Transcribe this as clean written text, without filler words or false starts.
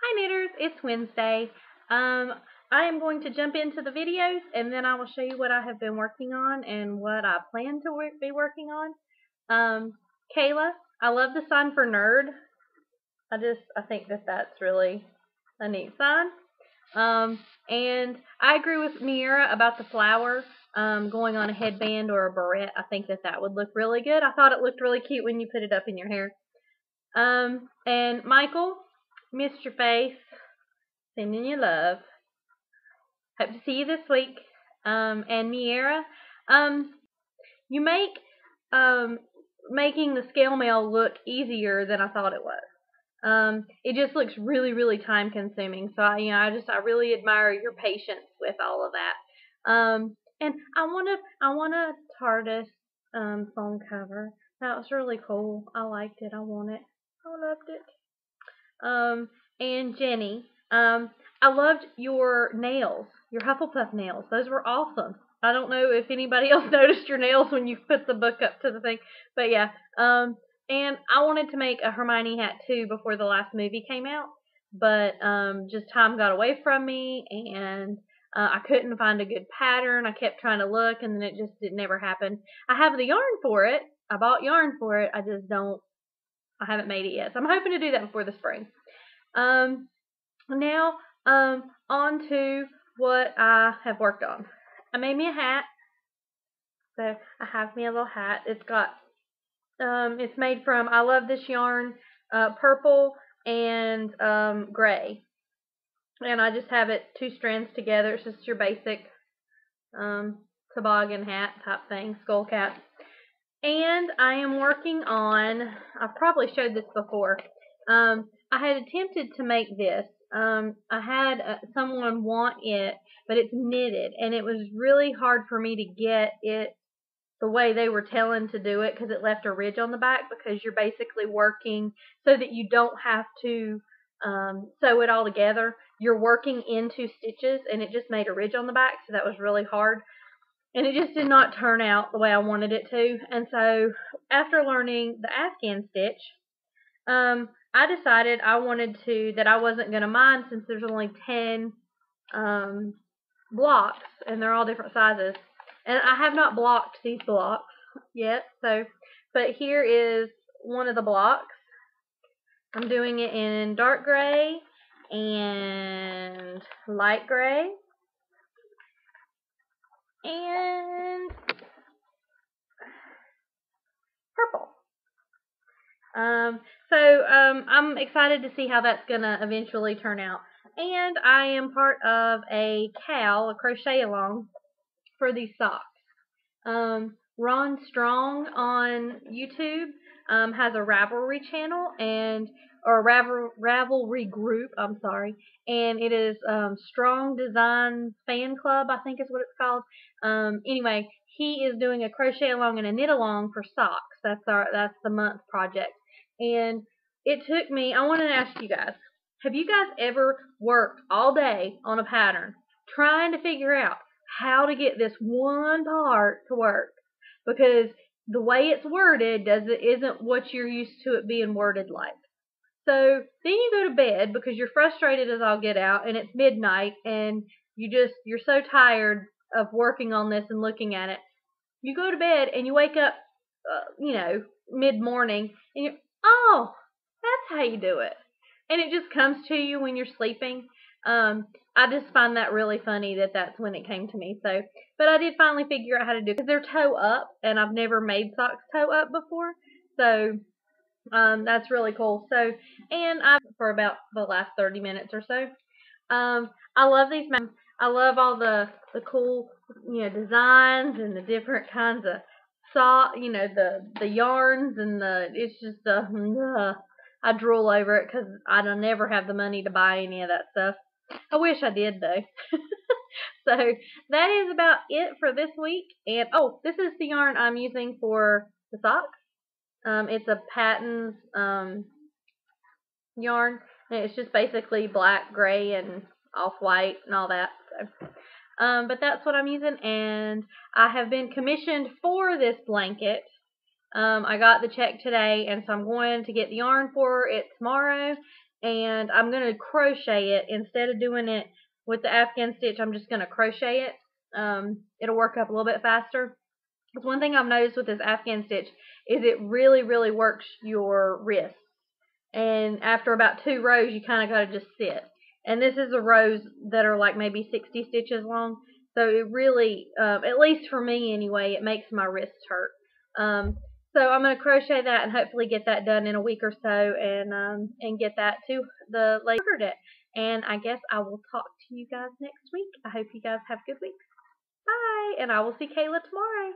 Hi knitters, it's Wednesday. I am going to jump into the videos and then I will show you what I have been working on and what I plan to be working on. Kayla, I love the sign for nerd. I think that that's really a neat sign. And I agree with Mira about the flower going on a headband or a barrette. I think that that would look really good. I thought it looked really cute when you put it up in your hair. And Michael, missed your face. Sending you love. Hope to see you this week. And Miera, you make making the scale mail look easier than I thought it was. It just looks really, really time consuming. So I really admire your patience with all of that. And I want a TARDIS phone cover. That was really cool. I liked it. I want it. I loved it. And Jenny, I loved your nails, your Hufflepuff nails. Those were awesome. I don't know if anybody else noticed your nails when you put the book up to the thing, but yeah. And I wanted to make a Hermione hat too before the last movie came out, but just time got away from me, and I couldn't find a good pattern. I kept trying to look, and then it just never happened. I have the yarn for it. I bought yarn for it. I haven't made it yet, so I'm hoping to do that before the spring. Now, on to what I have worked on. I made me a hat. So I have me a little hat. It's made from, I love this yarn, purple and gray. And I just have it 2 strands together. It's just your basic toboggan hat type thing, skull cap. And I am working on, I've probably showed this before. I had attempted to make this. I had someone want it, but it's knitted, and it was really hard for me to get it the way they were telling to do it because it left a ridge on the back, because you're basically working so that you don't have to sew it all together. You're working into stitches, and it just made a ridge on the back, so that was really hard. And it just did not turn out the way I wanted it to. And so after learning the Afghan stitch, I decided that I wasn't going to mind, since there's only 10 blocks, and they're all different sizes. And I have not blocked these blocks yet, but here is one of the blocks. I'm doing it in dark gray and light gray and purple. I'm excited to see how that's going to eventually turn out. And I am part of a crochet along for these socks. Ron Strong on YouTube has a Ravelry channel, or Ravelry group, I'm sorry, and it is Strong Designs Fan Club, I think is what it's called. Anyway, he is doing a crochet along and a knit along for socks. That's the month project. And it took me, I wanted to ask you guys, have you guys ever worked all day on a pattern trying to figure out how to get this one part to work? Because the way it's worded isn't what you're used to it being worded like. So then you go to bed because you're frustrated as all get out, and it's midnight, and you're so tired of working on this and looking at it. You go to bed and you wake up, mid-morning, and you're, oh, that's how you do it. And it just comes to you when you're sleeping. I just find that really funny that that's when it came to me. But I did finally figure out how to do it, because they're toe up, and I've never made socks toe up before. So that's really cool. And for about the last 30 minutes or so. I love these. I love all the cool, designs and the different kinds of the yarns, and it's just I drool over it because I don't never have the money to buy any of that stuff. I wish I did though. So that is about it for this week. And this is the yarn I'm using for the socks. It's a Patton's yarn. And it's just basically black, gray, and off-white and all that. So, but that's what I'm using, and I have been commissioned for this blanket. I got the check today, and so I'm going to get the yarn for it tomorrow, and I'm going to crochet it. Instead of doing it with the Afghan stitch, I'm just going to crochet it. It'll work up a little bit faster. Because one thing I've noticed with this Afghan stitch is it really, really works your wrist. And after about 2 rows, you kind of got to just sit. And this is a rows that are like maybe 60 stitches long. So it really, at least for me anyway, it makes my wrists hurt. So I'm going to crochet that and hopefully get that done in a week or so, and get that to the lady who ordered it. And I guess I will talk to you guys next week. I hope you guys have good weeks. Bye, and I will see Kayla tomorrow.